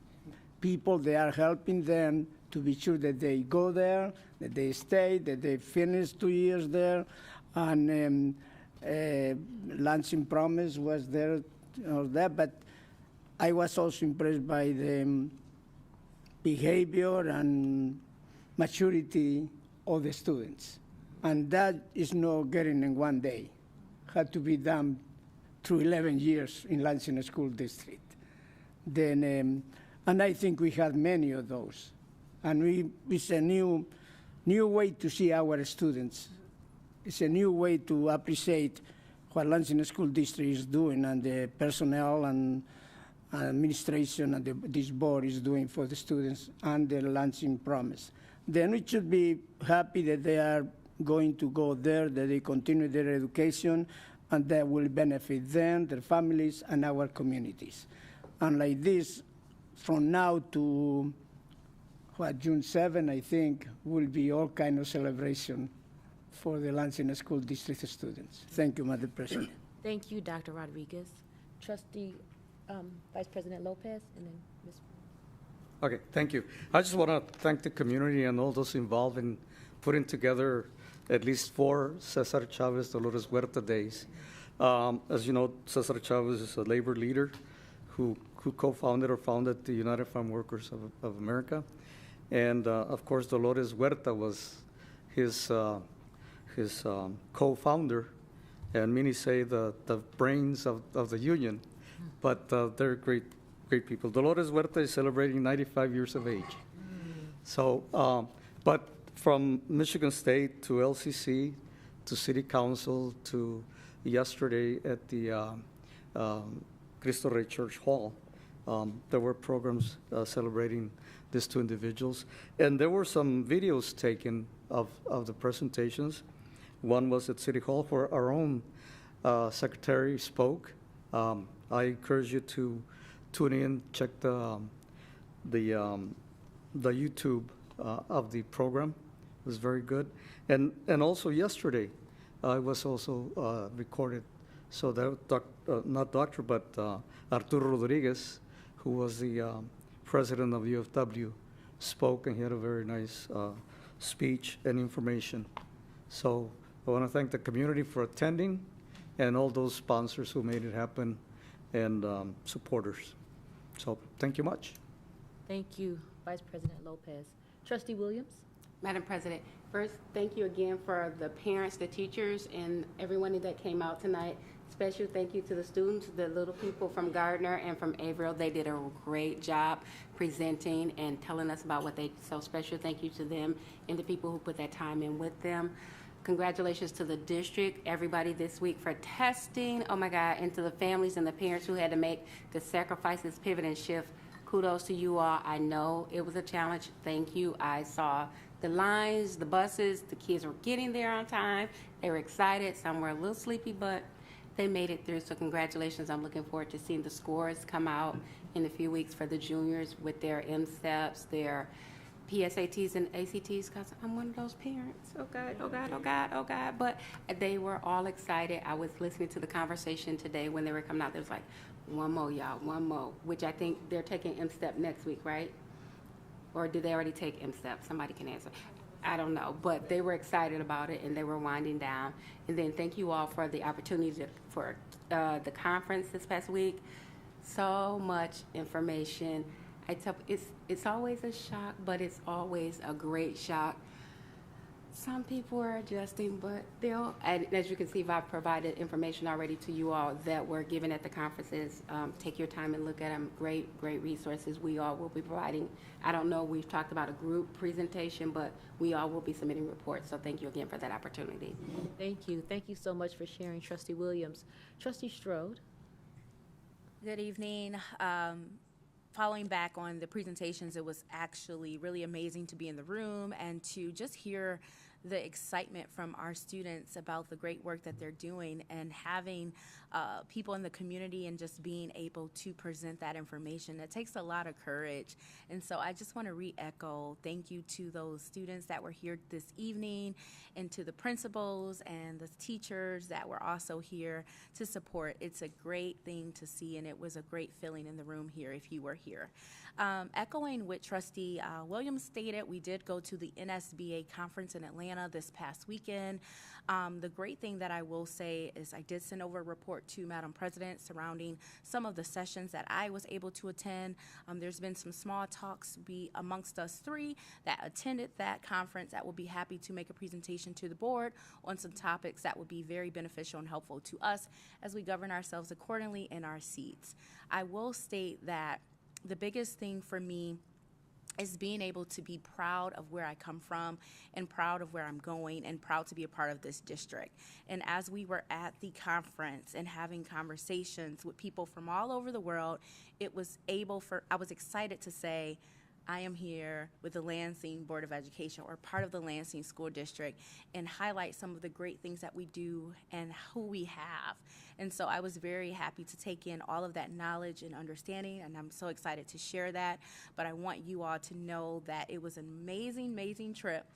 people. They are helping them to be sure that they go there, that they stay, that they finish 2 years there, and Lansing Promise was there, but I was also impressed by the behavior and maturity of the students. And that is not getting in one day. Had to be done through 11 years in Lansing School District. Then, and I think we had many of those. And it's a new way to see our students. It's a new way to appreciate what Lansing School District is doing and the personnel and administration and this board is doing for the students and the Lansing Promise. Then we should be happy that they are going to go there, that they continue their education, and that will benefit them, their families, and our communities. And like this, from now to June 7, I think, will be all kind of celebration for the Lansing School District students. Thank you, Madam President. Thank you, Dr. Rodriguez. Trustee Vice President Lopez, and then Ms. Okay, thank you. I just want to thank the community and all those involved in putting together at least 4 Cesar Chavez Dolores Huerta days. As you know, Cesar Chavez is a labor leader who co-founded or founded the United Farm Workers of America. And of course, Dolores Huerta was his co-founder, and many say the brains of the union, but they're great people. Dolores Huerta is celebrating 95 years of age. So, but from Michigan State to LCC to City Council to yesterday at the Cristo Rey Church Hall, there were programs celebrating these two individuals. And there were some videos taken of the presentations. One was at City Hall where our own secretary spoke. I encourage you to tune in, check the YouTube of the program. It was very good. And also yesterday, it was also recorded. So that, not doctor, but Arturo Rodriguez, who was the president of UFW, spoke, and he had a very nice speech and information. So I want to thank the community for attending and all those sponsors who made it happen and supporters. So thank you much. Thank you, Vice President Lopez. Trustee Williams? Madam President, first, thank you again for the parents, the teachers, and everyone that came out tonight. Special thank you to the students, the little people from Gardner and from Averill. They did a great job presenting and telling us about what they, so special thank you to them and the people who put that time in with them. Congratulations to the district, everybody this week for testing. Oh my God, and to the families and the parents who had to make the sacrifices, pivot and shift. Kudos to you all. I know it was a challenge. Thank you. I saw the lines, the buses, the kids were getting there on time. They were excited. Some were a little sleepy, but they made it through. So congratulations. I'm looking forward to seeing the scores come out in a few weeks for the juniors with their MSTEPs, their PSATs and ACTs, because I'm one of those parents. Oh God, oh God, oh God, oh God. But they were all excited. I was listening to the conversation today when they were coming out. There was like, one more, y'all, one more, which I think they're taking MSTEP next week, right? Or did they already take MSTEP? Somebody can answer. I don't know, but they were excited about it and they were winding down. And then thank you all for the opportunity for the conference this past week. So much information. I tell it's always a shock, but it's always a great shock. Some people are adjusting, but they'll, and as you can see, I've provided information already to you all that were given at the conferences. Take your time and look at them. Great resources we all will be providing. I don't know, we've talked about a group presentation, but we all will be submitting reports. So thank you again for that opportunity. Thank you. Thank you so much for sharing, Trustee Williams. Trustee Strode? Good evening. Following back on the presentations, it was actually really amazing to be in the room and to just hear the excitement from our students about the great work that they're doing and having people in the community and just being able to present that information. It takes a lot of courage. And so I just want to re-echo thank you to those students that were here this evening and to the principals and the teachers that were also here to support. It's a great thing to see, and it was a great feeling in the room here if you were here. Echoing what Trustee Williams stated, we did go to the NSBA conference in Atlanta this past weekend. The great thing that I will say is I did send over a report to Madam President surrounding some of the sessions that I was able to attend. There's been some small talks amongst us three that attended that conference that will be happy to make a presentation to the board on some topics that would be very beneficial and helpful to us as we govern ourselves accordingly in our seats. I will state that the biggest thing for me is being able to be proud of where I come from and proud of where I'm going and proud to be a part of this district. And as we were at the conference and having conversations with people from all over the world, I was excited to say, I am here with the Lansing Board of Education or part of the Lansing School District and highlight some of the great things that we do and who we have. And so I was very happy to take in all of that knowledge and understanding, and I'm so excited to share that. But I want you all to know that it was an amazing, amazing trip,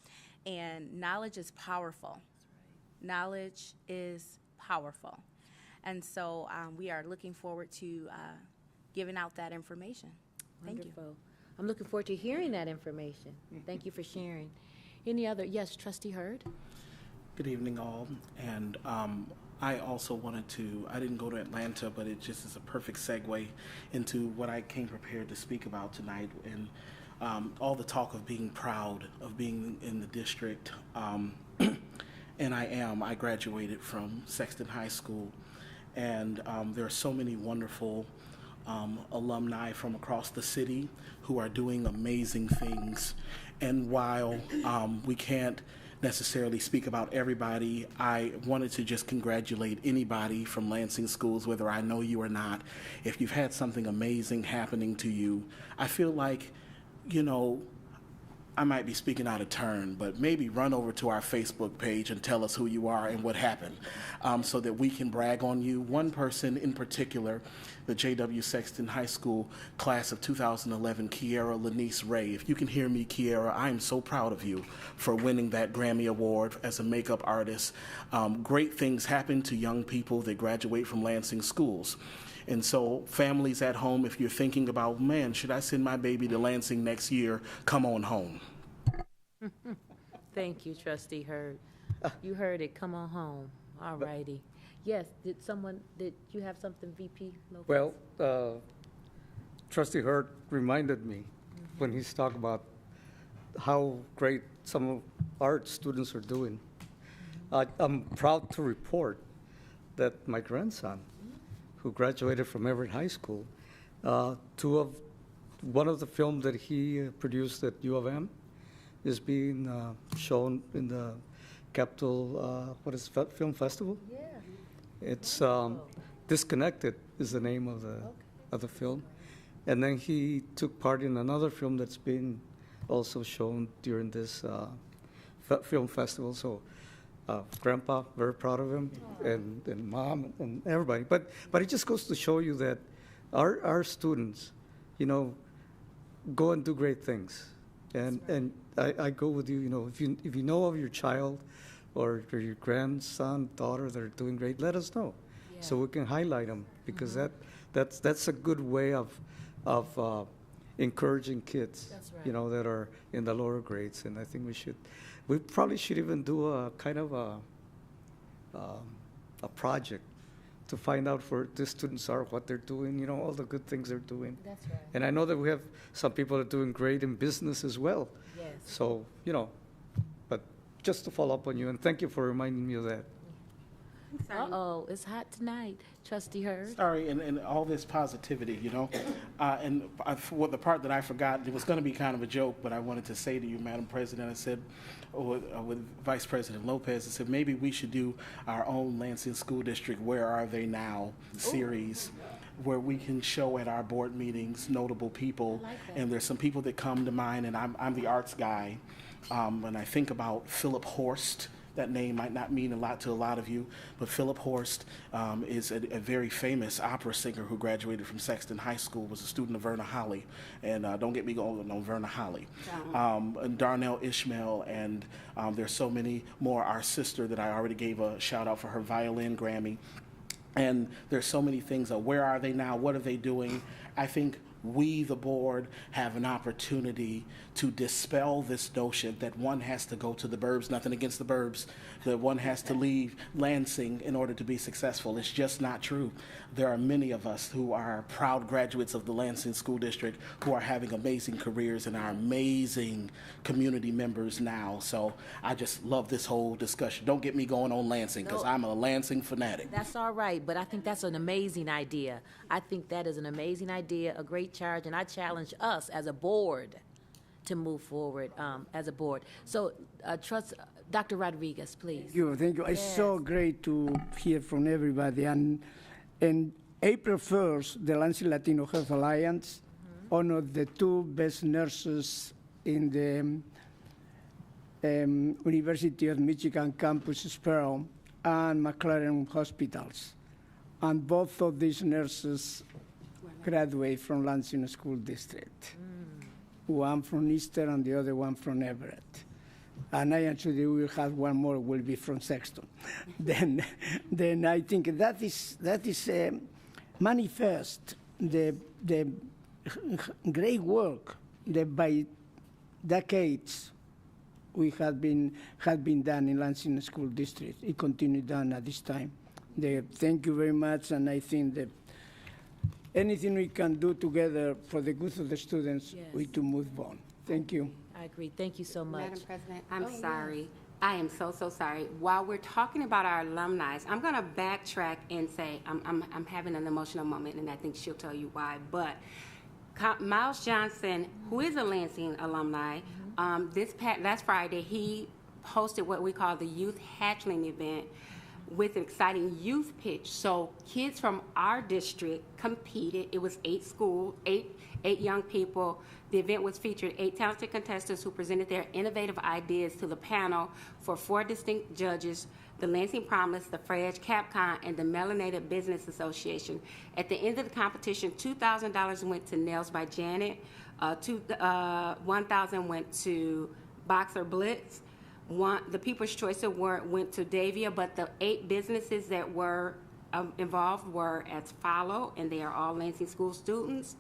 and knowledge is powerful. Knowledge is powerful. And so we are looking forward to giving out that information. Thank you. Wonderful. I'm looking forward to hearing that information. Thank you for sharing. Any other? Yes, Trustee Hurd. Good evening, all. And I also wanted to, I didn't go to Atlanta, but it just is a perfect segue into what I came prepared to speak about tonight. And all the talk of being proud of being in the district, and I am. I graduated from Sexton High School, and there are so many wonderful alumni from across the city who are doing amazing things. And while we can't necessarily speak about everybody, I wanted to just congratulate anybody from Lansing schools, whether I know you or not. If you've had something amazing happening to you, I feel like, you know, I might be speaking out of turn, but maybe run over to our Facebook page and tell us who you are and what happened, so that we can brag on you. One person in particular, the J.W. Sexton High School class of 2011, Kiera Lanice Ray. If you can hear me, Kiera, I am so proud of you for winning that Grammy Award as a makeup artist. Great things happen to young people that graduate from Lansing schools. And so families at home, if you're thinking about, man, should I send my baby to Lansing next year, come on home. Thank you, Trustee Hurd. You heard it, come on home. All righty. Yes, did you have something, VP Lopez? Well, Trustee Hurd reminded me when he's talking about how great some of our students are doing. I'm proud to report that my grandson, who graduated from Everett High School, one of the films that he produced at U of M is being shown in the Capitol, Film Festival? Yeah. It's Disconnected is the name of the film. And then he took part in another film that's been also shown during this film festival. So Grandpa, very proud of him, and Mom, and everybody. But it just goes to show you that our students, you know, go and do great things. And I go with you, you know, if you know of your child or your grandson, daughter that are doing great, let us know, so we can highlight them, because that's a good way of encouraging kids, you know, that are in the lower grades. And I think we probably should even do a kind of a project to find out where the students are, what they're doing, you know, all the good things they're doing. That's right. And I know that we have some people that are doing great in business as well. Yes. So, you know, but just to follow up on you, and thank you for reminding me of that. Uh-oh, it's hot tonight, Trustee Hurd. Sorry, and all this positivity, you know. For the part that I forgot, it was going to be kind of a joke, but I wanted to say to you, Madam President, I said, with Vice President Lopez, I said, maybe we should do our own Lansing School District Where Are They Now series, where we can show at our board meetings notable people. And there's some people that come to mind, and I'm the arts guy. When I think about Philip Horst, that name might not mean a lot to a lot of you, but Philip Horst is a very famous opera singer who graduated from Sexton High School, was a student of Verna Holly, and don't get me going on Verna Holly. And Darnell Ishmael, and there's so many more. Our sister that I already gave a shout out for her violin Grammy. And there's so many things. Where are they now? What are they doing? I think we, the board, have an opportunity to dispel this notion that one has to go to the burbs, nothing against the burbs, that one has to leave Lansing in order to be successful. It's just not true. There are many of us who are proud graduates of the Lansing School District who are having amazing careers and are amazing community members now. So I just love this whole discussion. Don't get me going on Lansing, because I'm a Lansing fanatic. That's all right, but I think that's an amazing idea. I think that is an amazing idea, a great charge, and I challenge us as a board to move forward as a board. So, Dr. Rodriguez, please. Thank you. It's so great to hear from everybody. And April 1st, the Lansing Latino Health Alliance honored the two best nurses in the University of Michigan campus, Sparrow, and McLaren hospitals. And both of these nurses graduate from Lansing School District. One from Eastern and the other one from Everett. And I actually will have one more, will be from Sexton. then I think that is manifest the great work that by decades we had been done in Lansing School District. It continued done at this time. Thank you very much, and I think that anything we can do together for the good of the students, Yes. we to move on. Thank you. I agree. Thank you so much. Madam President, I'm sorry. I am so sorry. While we're talking about our alumni, I'm going to backtrack and say I'm having an emotional moment, and I think she'll tell you why. But Miles Johnson, who is a Lansing alumni, last Friday, he hosted what we call the Youth Hatchling event with an exciting youth pitch. So kids from our district competed. It was 8 young people. The event was featured 8 talented contestants who presented their innovative ideas to the panel for 4 distinct judges, the Lansing Promise, the Fredge, Capcom, and the Melanated Business Association. At the end of the competition, $2,000 went to Nails by Janet, $1,000 went to Boxer Blitz, the People's Choice Award went to Davia, but the 8 businesses that were involved were as follow, and they are all Lansing School students.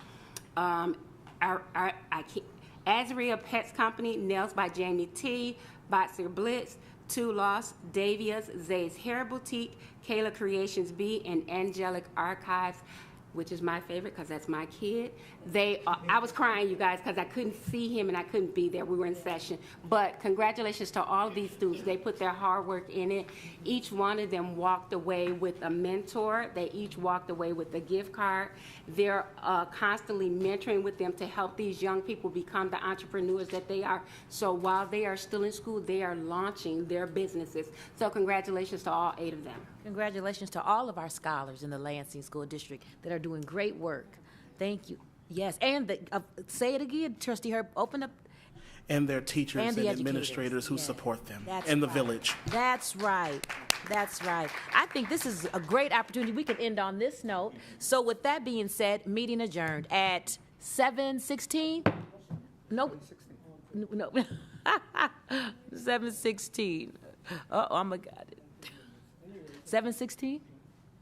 Azria Pets Company, Nails by Jamie T, Boxer Blitz, Two Lost, Davia's, Zay's Hair Boutique, Kayla Creations B, and Angelic Archives, which is my favorite because that's my kid. I was crying, you guys, because I couldn't see him and I couldn't be there. We were in session. But congratulations to all of these students. They put their hard work in it. Each one of them walked away with a mentor. They each walked away with a gift card. They're constantly mentoring with them to help these young people become the entrepreneurs that they are. So while they are still in school, they are launching their businesses. So congratulations to all 8 of them. Congratulations to all of our scholars in the Lansing School District that are doing great work. Thank you. Yes, and say it again, Trustee Herb, open up. And their teachers And and, the educators, administrators who yes. support them, That's and the right. village. That's right. That's right. I think this is a great opportunity. We can end on this note. So with that being said, meeting adjourned at 7:16? Nope. No. 7:16. Uh-oh, I'm got it. 7:16?